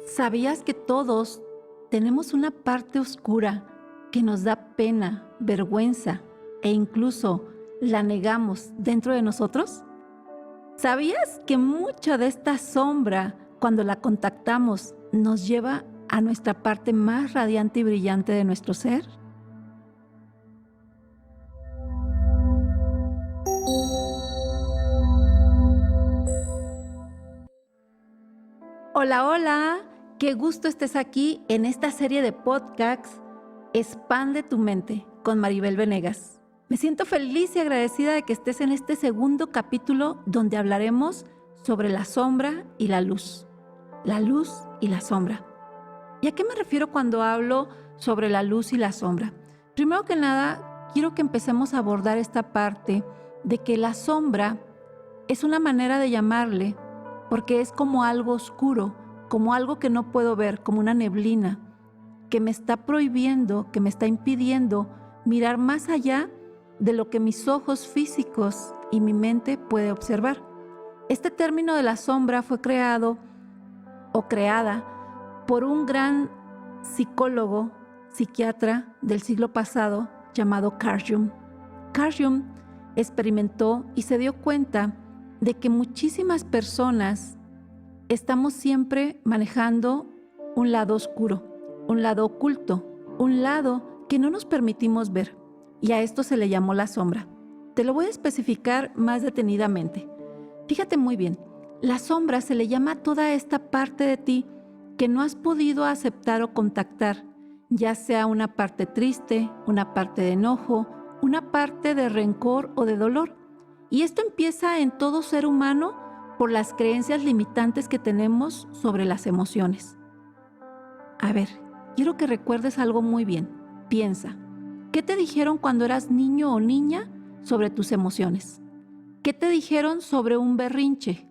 ¿Sabías que todos tenemos una parte oscura que nos da pena, vergüenza e incluso la negamos dentro de nosotros? ¿Sabías que mucha de esta sombra, cuando la contactamos, nos lleva a nuestra parte más radiante y brillante de nuestro ser? Hola, hola, qué gusto estés aquí en esta serie de podcasts Expande tu mente con Maribel Venegas. Me siento feliz y agradecida de que estés en este segundo capítulo donde hablaremos sobre la sombra y la luz y la sombra. ¿Y a qué me refiero cuando hablo sobre la luz y la sombra? Primero que nada, quiero que empecemos a abordar esta parte de que la sombra es una manera de llamarle porque es como algo oscuro, como algo que no puedo ver, como una neblina, que me está prohibiendo, que me está impidiendo mirar más allá de lo que mis ojos físicos y mi mente puede observar. Este término de la sombra fue creado o creada por un gran psicólogo, psiquiatra del siglo pasado llamado Carl Jung. Carl Jung experimentó y se dio cuenta de que muchísimas personas estamos siempre manejando un lado oscuro, un lado oculto, un lado que no nos permitimos ver, y a esto se le llamó la sombra. Te lo voy a especificar más detenidamente. Fíjate muy bien, la sombra se le llama a toda esta parte de ti que no has podido aceptar o contactar, ya sea una parte triste, una parte de enojo, una parte de rencor o de dolor. Y esto empieza en todo ser humano por las creencias limitantes que tenemos sobre las emociones. A ver, quiero que recuerdes algo muy bien. Piensa, ¿qué te dijeron cuando eras niño o niña sobre tus emociones? ¿Qué te dijeron sobre un berrinche?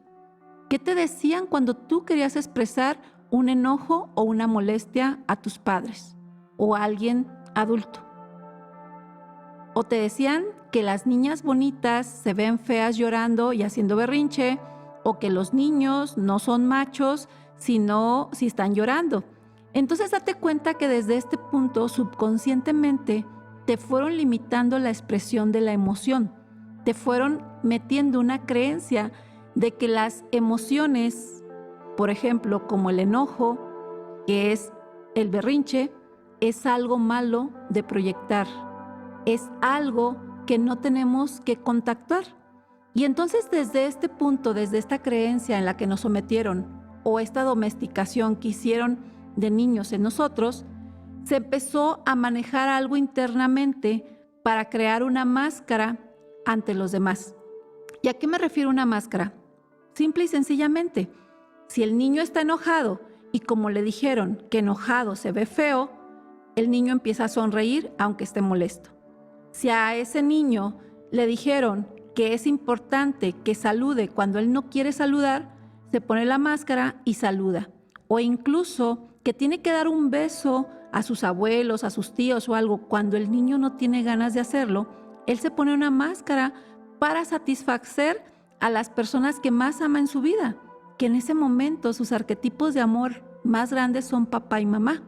¿Qué te decían cuando tú querías expresar un enojo o una molestia a tus padres o a alguien adulto? ¿O te decían que las niñas bonitas se ven feas llorando y haciendo berrinche, o que los niños no son machos si están llorando? Entonces date cuenta que desde este punto subconscientemente te fueron limitando la expresión de la emoción, te fueron metiendo una creencia de que las emociones, por ejemplo, como el enojo, que es el berrinche, es algo malo de proyectar, es algo que no tenemos que contactar. Y entonces desde este punto, desde esta creencia en la que nos sometieron o esta domesticación que hicieron de niños en nosotros, se empezó a manejar algo internamente para crear una máscara ante los demás. ¿Y a qué me refiero una máscara? Simple y sencillamente, si el niño está enojado y como le dijeron que enojado se ve feo, el niño empieza a sonreír aunque esté molesto. Si a ese niño le dijeron que es importante que salude cuando él no quiere saludar, se pone la máscara y saluda. O incluso que tiene que dar un beso a sus abuelos, a sus tíos o algo, cuando el niño no tiene ganas de hacerlo, él se pone una máscara para satisfacer a las personas que más ama en su vida, que en ese momento sus arquetipos de amor más grandes son papá y mamá.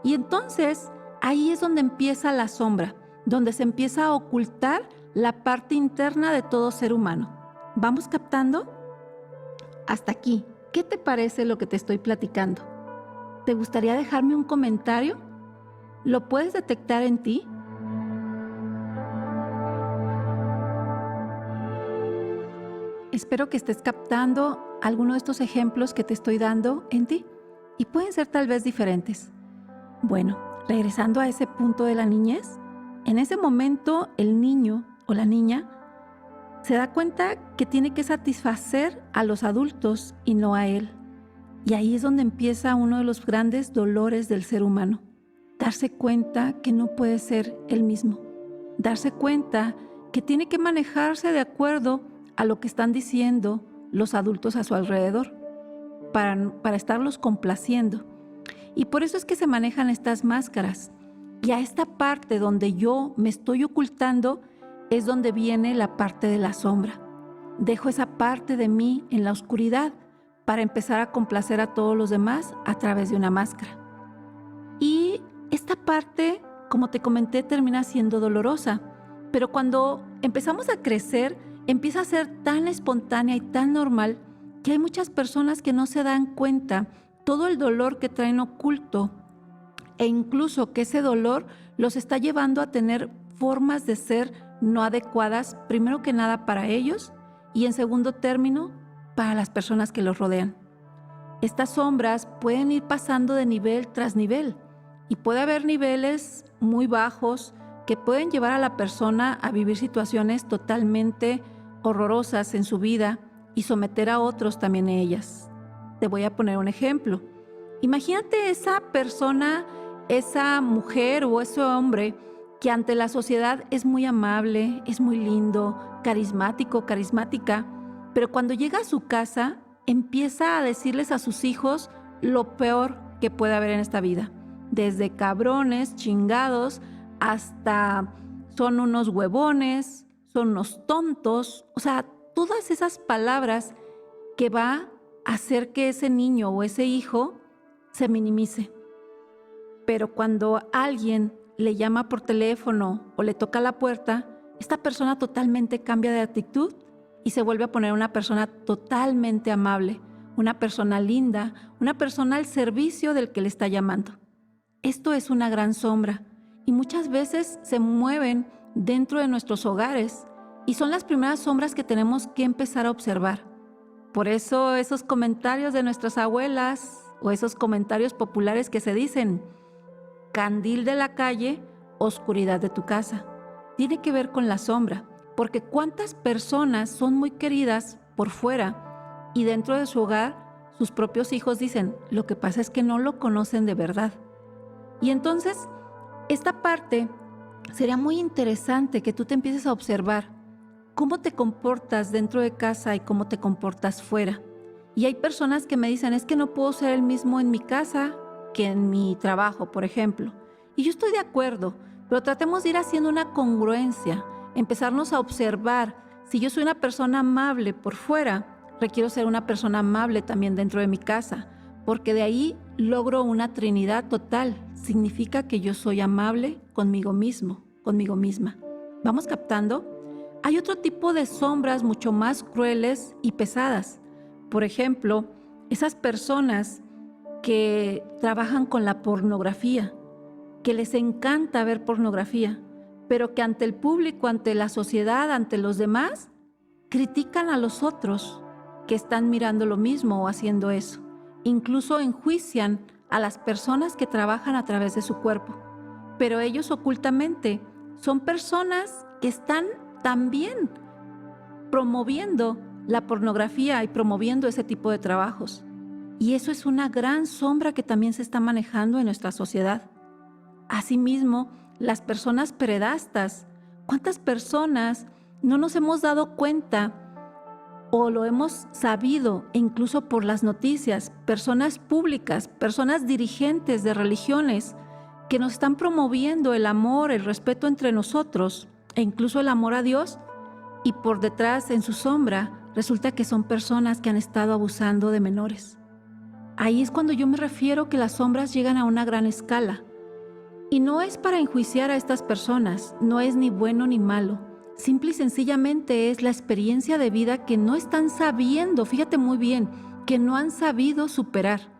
Y entonces ahí es donde empieza la sombra, donde se empieza a ocultar la parte interna de todo ser humano. ¿Vamos captando? Hasta aquí, ¿qué te parece lo que te estoy platicando? ¿Te gustaría dejarme un comentario? ¿Lo puedes detectar en ti? Espero que estés captando alguno de estos ejemplos que te estoy dando en ti, y pueden ser tal vez diferentes. Bueno, regresando a ese punto de la niñez, en ese momento el niño o la niña se da cuenta que tiene que satisfacer a los adultos y no a él. Y ahí es donde empieza uno de los grandes dolores del ser humano. Darse cuenta que no puede ser él mismo. Darse cuenta que tiene que manejarse de acuerdo a lo que están diciendo los adultos a su alrededor para estarlos complaciendo. Y por eso es que se manejan estas máscaras. Y a esta parte donde yo me estoy ocultando es donde viene la parte de la sombra. Dejo esa parte de mí en la oscuridad para empezar a complacer a todos los demás a través de una máscara. Y esta parte, como te comenté, termina siendo dolorosa, pero cuando empezamos a crecer, empieza a ser tan espontánea y tan normal que hay muchas personas que no se dan cuenta todo el dolor que traen oculto e incluso que ese dolor los está llevando a tener formas de ser no adecuadas, primero que nada para ellos y en segundo término para las personas que los rodean. Estas sombras pueden ir pasando de nivel tras nivel y puede haber niveles muy bajos que pueden llevar a la persona a vivir situaciones totalmente horrorosas en su vida y someter a otros también en ellas. Te voy a poner un ejemplo. Imagínate esa persona, esa mujer o ese hombre que ante la sociedad es muy amable, es muy lindo, carismático, carismática, pero cuando llega a su casa empieza a decirles a sus hijos lo peor que puede haber en esta vida. Desde cabrones, chingados, hasta son unos huevones, son unos tontos, o sea, todas esas palabras que va a hacer que ese niño o ese hijo se minimice. Pero cuando alguien le llama por teléfono o le toca la puerta, esta persona totalmente cambia de actitud y se vuelve a poner una persona totalmente amable, una persona linda, una persona al servicio del que le está llamando. Esto es una gran sombra y muchas veces se mueven dentro de nuestros hogares y son las primeras sombras que tenemos que empezar a observar. Por eso esos comentarios de nuestras abuelas o esos comentarios populares que se dicen, candil de la calle, oscuridad de tu casa, tiene que ver con la sombra, porque cuántas personas son muy queridas por fuera y dentro de su hogar sus propios hijos dicen, lo que pasa es que no lo conocen de verdad. Y entonces, esta parte sería muy interesante que tú te empieces a observar cómo te comportas dentro de casa y cómo te comportas fuera. Y hay personas que me dicen, es que no puedo ser el mismo en mi casa que en mi trabajo, por ejemplo. Y yo estoy de acuerdo, pero tratemos de ir haciendo una congruencia, empezarnos a observar. Si yo soy una persona amable por fuera, requiero ser una persona amable también dentro de mi casa, porque de ahí logro una trinidad total. Significa que yo soy amable conmigo mismo, conmigo misma. ¿Vamos captando? Hay otro tipo de sombras mucho más crueles y pesadas. Por ejemplo, esas personas que trabajan con la pornografía, que les encanta ver pornografía, pero que ante el público, ante la sociedad, ante los demás, critican a los otros que están mirando lo mismo o haciendo eso. Incluso enjuician a las personas que trabajan a través de su cuerpo. Pero ellos ocultamente son personas que están también promoviendo la pornografía y promoviendo ese tipo de trabajos. Y eso es una gran sombra que también se está manejando en nuestra sociedad. Asimismo, las personas pederastas. ¿Cuántas personas no nos hemos dado cuenta o lo hemos sabido incluso por las noticias? Personas públicas, personas dirigentes de religiones que nos están promoviendo el amor, el respeto entre nosotros e incluso el amor a Dios, y por detrás, en su sombra, resulta que son personas que han estado abusando de menores. Ahí es cuando yo me refiero que las sombras llegan a una gran escala. Y no es para enjuiciar a estas personas, no es ni bueno ni malo. Simple y sencillamente es la experiencia de vida que no están sabiendo, fíjate muy bien, que no han sabido superar.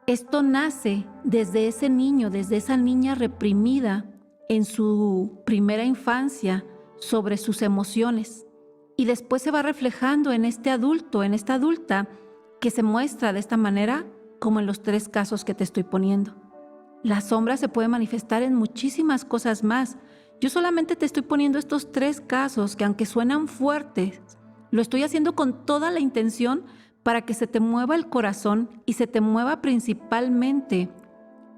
Esto nace desde ese niño, desde esa niña reprimida en su primera infancia sobre sus emociones. Y después se va reflejando en este adulto, en esta adulta, que se muestra de esta manera, como en los 3 casos que te estoy poniendo. La sombra se puede manifestar en muchísimas cosas más. Yo solamente te estoy poniendo estos 3 casos que, aunque suenan fuertes, lo estoy haciendo con toda la intención para que se te mueva el corazón y se te mueva principalmente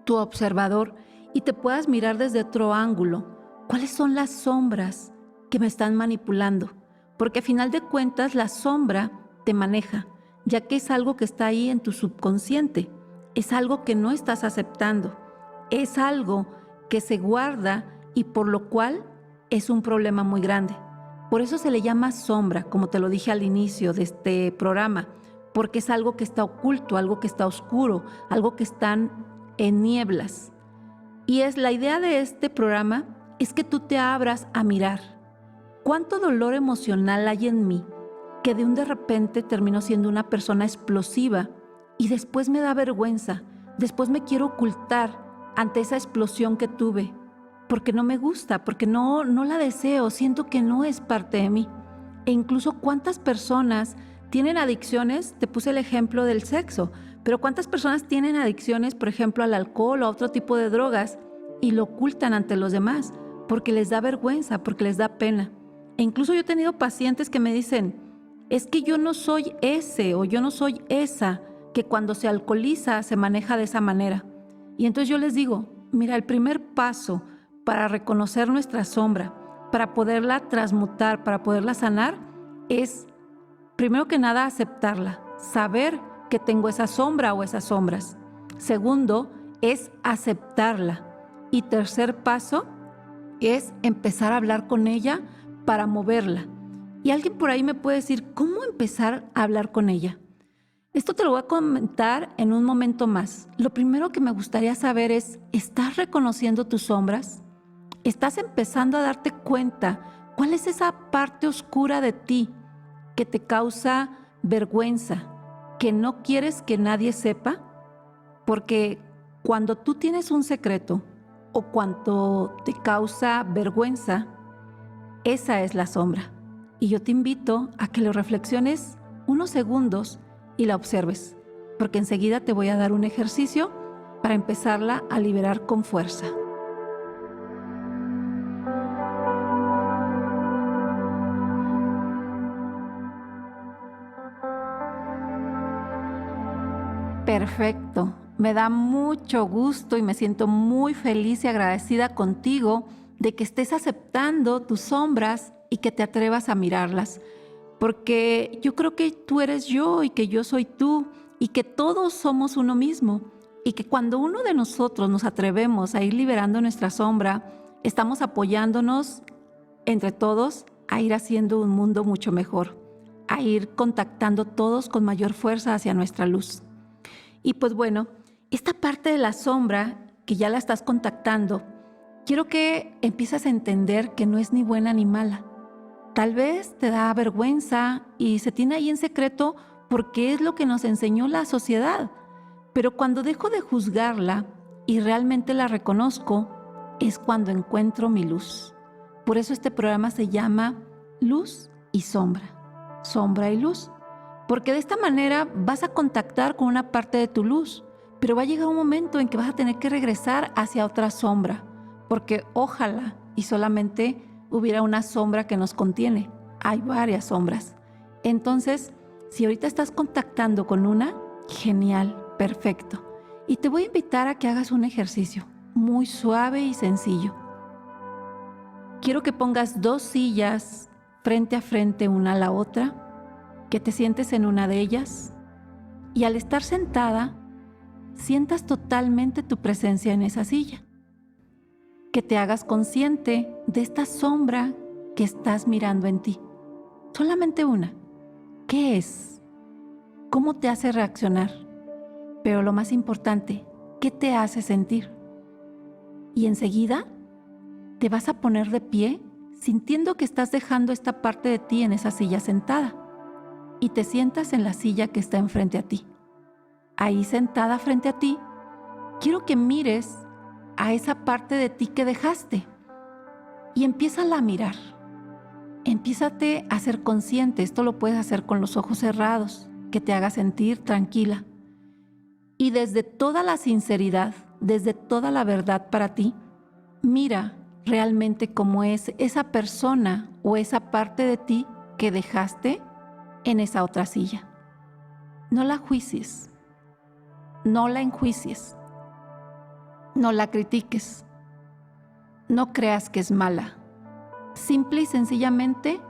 tu observador y te puedas mirar desde otro ángulo. ¿Cuáles son las sombras que me están manipulando? Porque a final de cuentas la sombra te maneja, ya que es algo que está ahí en tu subconsciente, es algo que no estás aceptando, es algo que se guarda y por lo cual es un problema muy grande. Por eso se le llama sombra, como te lo dije al inicio de este programa, porque es algo que está oculto, algo que está oscuro, algo que están en nieblas. Y la idea de este programa es que tú te abras a mirar cuánto dolor emocional hay en mí, que de repente termino siendo una persona explosiva y después me da vergüenza, después me quiero ocultar ante esa explosión que tuve, porque no me gusta, porque no la deseo, siento que no es parte de mí. E incluso cuántas personas tienen adicciones, te puse el ejemplo del sexo, pero cuántas personas tienen adicciones, por ejemplo, al alcohol o a otro tipo de drogas y lo ocultan ante los demás porque les da vergüenza, porque les da pena. E incluso yo he tenido pacientes que me dicen, es que yo no soy ese o yo no soy esa que cuando se alcoholiza se maneja de esa manera. Y entonces yo les digo, mira, el primer paso para reconocer nuestra sombra, para poderla transmutar, para poderla sanar, es primero que nada aceptarla, saber que tengo esa sombra o esas sombras. Segundo, es aceptarla. Y tercer paso es empezar a hablar con ella para moverla. Y alguien por ahí me puede decir, ¿cómo empezar a hablar con ella? Esto te lo voy a comentar en un momento más. Lo primero que me gustaría saber es, ¿estás reconociendo tus sombras? ¿Estás empezando a darte cuenta cuál es esa parte oscura de ti que te causa vergüenza, que no quieres que nadie sepa? Porque cuando tú tienes un secreto o cuando te causa vergüenza, esa es la sombra. Y yo te invito a que lo reflexiones unos segundos y la observes, porque enseguida te voy a dar un ejercicio para empezarla a liberar con fuerza. Perfecto. Me da mucho gusto y me siento muy feliz y agradecida contigo de que estés aceptando tus sombras y que te atrevas a mirarlas. Porque yo creo que tú eres yo y que yo soy tú y que todos somos uno mismo. Y que cuando uno de nosotros nos atrevemos a ir liberando nuestra sombra, estamos apoyándonos entre todos a ir haciendo un mundo mucho mejor, a ir contactando todos con mayor fuerza hacia nuestra luz. Y pues bueno, esta parte de la sombra que ya la estás contactando, quiero que empieces a entender que no es ni buena ni mala. Tal vez te da vergüenza y se tiene ahí en secreto porque es lo que nos enseñó la sociedad. Pero cuando dejo de juzgarla y realmente la reconozco, es cuando encuentro mi luz. Por eso este programa se llama Luz y Sombra. Sombra y luz. Porque de esta manera vas a contactar con una parte de tu luz, pero va a llegar un momento en que vas a tener que regresar hacia otra sombra, porque ojalá y solamente hubiera una sombra que nos contiene. Hay varias sombras. Entonces, si ahorita estás contactando con una, genial, perfecto. Y te voy a invitar a que hagas un ejercicio muy suave y sencillo. Quiero que pongas 2 sillas frente a frente una a la otra, que te sientes en una de ellas y al estar sentada, sientas totalmente tu presencia en esa silla. Que te hagas consciente de esta sombra que estás mirando en ti. Solamente una. ¿Qué es? ¿Cómo te hace reaccionar? Pero lo más importante, ¿qué te hace sentir? Y enseguida te vas a poner de pie sintiendo que estás dejando esta parte de ti en esa silla sentada. Y te sientas en la silla que está enfrente a ti. Ahí sentada frente a ti, quiero que mires a esa parte de ti que dejaste y empiézala a mirar. Empiézate a ser consciente, esto lo puedes hacer con los ojos cerrados, que te haga sentir tranquila. Y desde toda la sinceridad, desde toda la verdad para ti, mira realmente cómo es esa persona o esa parte de ti que dejaste en esa otra silla. No la juicies, no la enjuicies, no la critiques, no creas que es mala. Simple y sencillamente,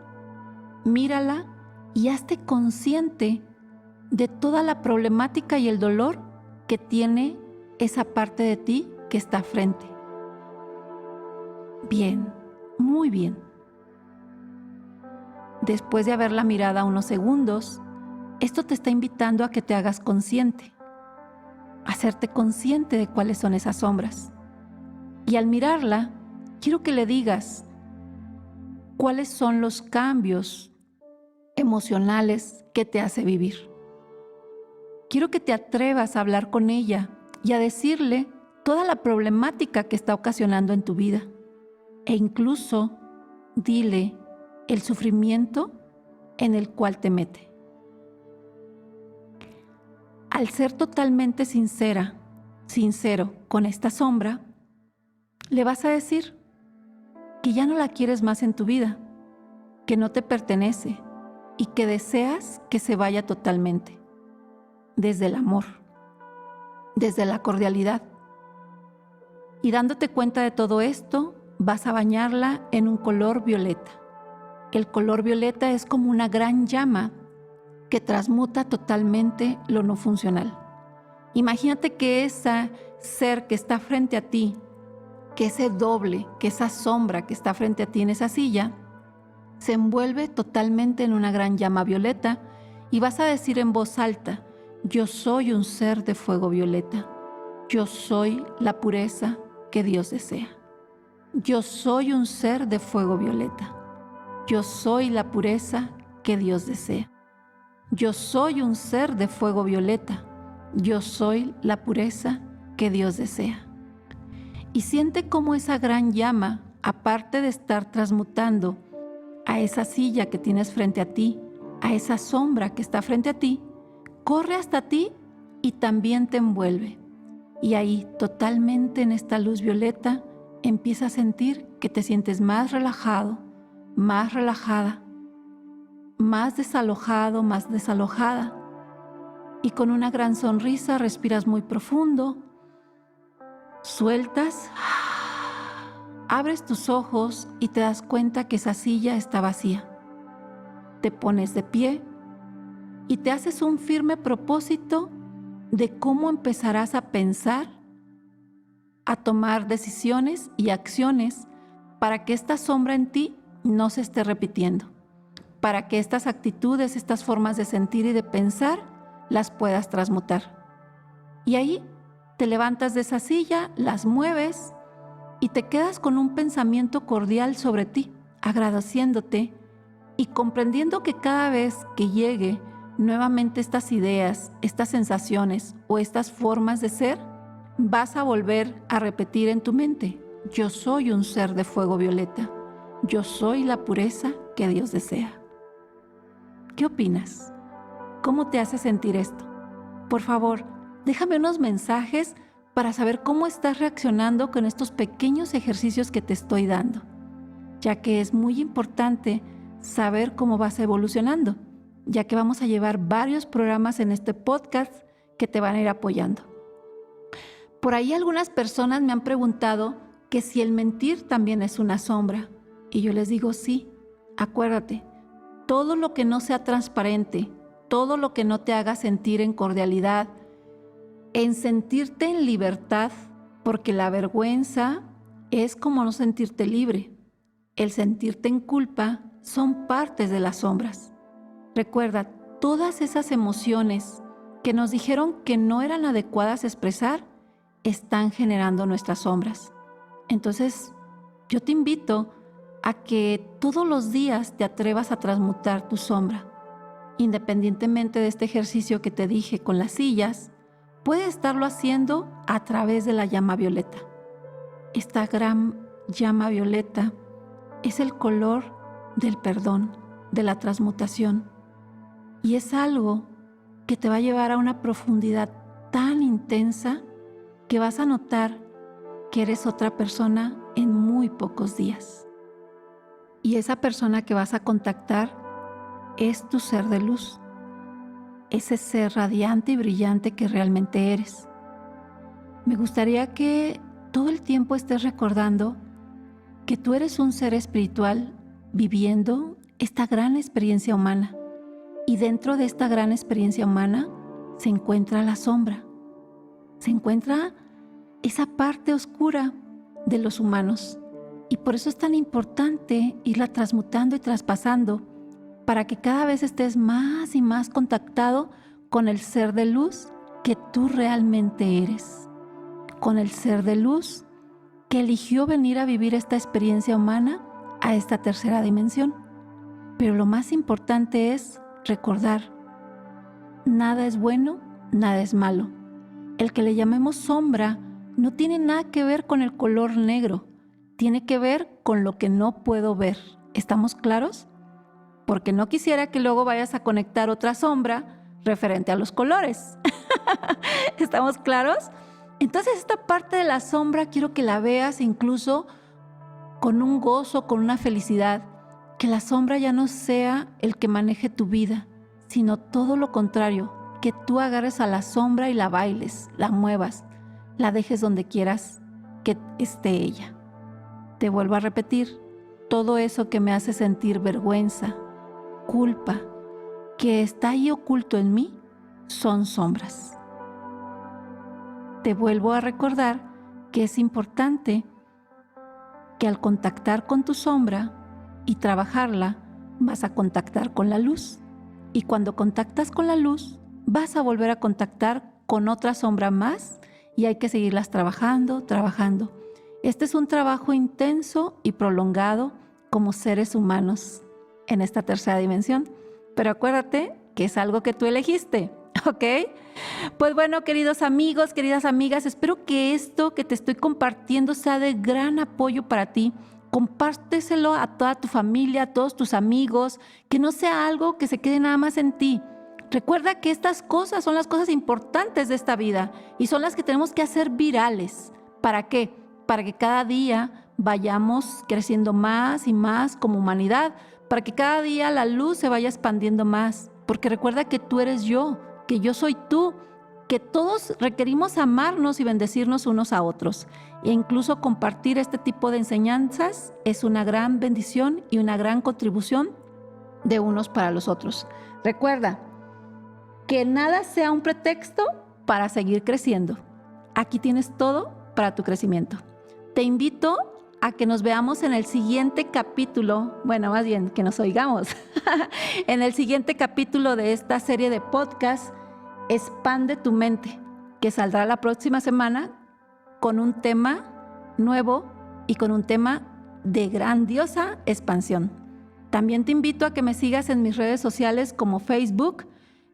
mírala y hazte consciente de toda la problemática y el dolor que tiene esa parte de ti que está frente. Bien, muy bien. Después de haberla mirado unos segundos, Esto te está invitando a que te hagas consciente, a hacerte consciente de cuáles son esas sombras. Y al mirarla, quiero que le digas cuáles son los cambios emocionales que te hace vivir. Quiero que te atrevas a hablar con ella y a decirle toda la problemática que está ocasionando en tu vida. E incluso dile el sufrimiento en el cual te mete. Al ser totalmente sincero con esta sombra, le vas a decir que ya no la quieres más en tu vida, que no te pertenece y que deseas que se vaya totalmente, desde el amor, desde la cordialidad. Y dándote cuenta de todo esto, vas a bañarla en un color violeta. El color violeta es como una gran llama que transmuta totalmente lo no funcional. Imagínate que ese ser que está frente a ti, que ese doble, que esa sombra que está frente a ti en esa silla, se envuelve totalmente en una gran llama violeta y vas a decir en voz alta: yo soy un ser de fuego violeta. Yo soy la pureza que Dios desea. Yo soy un ser de fuego violeta. Yo soy la pureza que Dios desea. Yo soy un ser de fuego violeta. Yo soy la pureza que Dios desea. Y siente cómo esa gran llama, aparte de estar transmutando a esa silla que tienes frente a ti, a esa sombra que está frente a ti, corre hasta ti y también te envuelve. Y ahí, totalmente en esta luz violeta, empiezas a sentir que te sientes más relajado, más relajada, más desalojado, más desalojada. Y con una gran sonrisa respiras muy profundo, sueltas, abres tus ojos y te das cuenta que esa silla está vacía. Te pones de pie y te haces un firme propósito de cómo empezarás a pensar, a tomar decisiones y acciones para que esta sombra en ti no se esté repitiendo, para que estas actitudes, estas formas de sentir y de pensar las puedas transmutar. Y ahí te levantas de esa silla, las mueves y te quedas con un pensamiento cordial sobre ti, agradeciéndote y comprendiendo que cada vez que llegue nuevamente estas ideas, estas sensaciones o estas formas de ser, vas a volver a repetir en tu mente: yo soy un ser de fuego violeta. Yo soy la pureza que Dios desea. ¿Qué opinas? ¿Cómo te hace sentir esto? Por favor, déjame unos mensajes para saber cómo estás reaccionando con estos pequeños ejercicios que te estoy dando, ya que es muy importante saber cómo vas evolucionando, ya que vamos a llevar varios programas en este podcast que te van a ir apoyando. Por ahí algunas personas me han preguntado que si el mentir también es una sombra, y yo les digo sí. Acuérdate, todo lo que no sea transparente, todo lo que no te haga sentir en cordialidad, en sentirte en libertad, porque la vergüenza es como no sentirte libre. El sentirte en culpa son partes de las sombras. Recuerda, todas esas emociones que nos dijeron que no eran adecuadas expresar, están generando nuestras sombras. Entonces, yo te invito a que todos los días te atrevas a transmutar tu sombra. Independientemente de este ejercicio que te dije con las sillas, puedes estarlo haciendo a través de la llama violeta. Esta gran llama violeta es el color del perdón, de la transmutación. Y es algo que te va a llevar a una profundidad tan intensa que vas a notar que eres otra persona en muy pocos días. Y esa persona que vas a contactar es tu ser de luz, ese ser radiante y brillante que realmente eres. Me gustaría que todo el tiempo estés recordando que tú eres un ser espiritual viviendo esta gran experiencia humana. Y dentro de esta gran experiencia humana se encuentra la sombra. Se encuentra esa parte oscura de los humanos. Y por eso es tan importante irla transmutando y traspasando para que cada vez estés más y más contactado con el ser de luz que tú realmente eres, con el ser de luz que eligió venir a vivir esta experiencia humana a esta tercera dimensión. Pero lo más importante es recordar, nada es bueno, nada es malo. El que le llamemos sombra no tiene nada que ver con el color negro, tiene que ver con lo que no puedo ver. ¿Estamos claros? Porque no quisiera que luego vayas a conectar otra sombra referente a los colores. ¿Estamos claros? Entonces esta parte de la sombra quiero que la veas incluso con un gozo, con una felicidad, que la sombra ya no sea el que maneje tu vida, sino todo lo contrario, que tú agarres a la sombra y la bailes, la muevas, la dejes donde quieras que esté ella. Te vuelvo a repetir, todo eso que me hace sentir vergüenza, culpa, que está ahí oculto en mí, son sombras. Te vuelvo a recordar que es importante que al contactar con tu sombra y trabajarla, vas a contactar con la luz. Y cuando contactas con la luz, vas a volver a contactar con otra sombra más y hay que seguirlas trabajando. Este es un trabajo intenso y prolongado como seres humanos en esta tercera dimensión. Pero acuérdate que es algo que tú elegiste, ¿ok? Pues bueno, queridos amigos, queridas amigas, espero que esto que te estoy compartiendo sea de gran apoyo para ti. Compárteselo a toda tu familia, a todos tus amigos, que no sea algo que se quede nada más en ti. Recuerda que estas cosas son las cosas importantes de esta vida y son las que tenemos que hacer virales. ¿Para qué? Para que cada día vayamos creciendo más y más como humanidad, para que cada día la luz se vaya expandiendo más. Porque recuerda que tú eres yo, que yo soy tú, que todos requerimos amarnos y bendecirnos unos a otros. E incluso compartir este tipo de enseñanzas es una gran bendición y una gran contribución de unos para los otros. Recuerda que nada sea un pretexto para seguir creciendo. Aquí tienes todo para tu crecimiento. Te invito a que nos veamos en el siguiente capítulo, bueno, más bien que nos oigamos, en el siguiente capítulo de esta serie de podcast, Expande tu mente, que saldrá la próxima semana con un tema nuevo y con un tema de grandiosa expansión. También te invito a que me sigas en mis redes sociales como Facebook,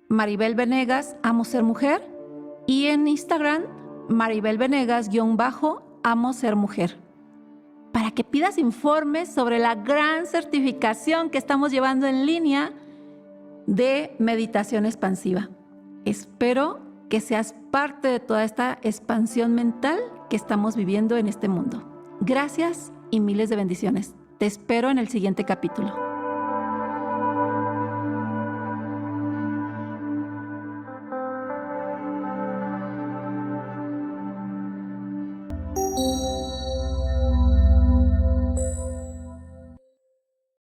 Maribel Venegas, Amo Ser Mujer, y en Instagram, Maribel Venegas_Amo Ser Mujer, para que pidas informes sobre la gran certificación que estamos llevando en línea de meditación expansiva. Espero que seas parte de toda esta expansión mental que estamos viviendo en este mundo. Gracias y miles de bendiciones. Te espero en el siguiente capítulo.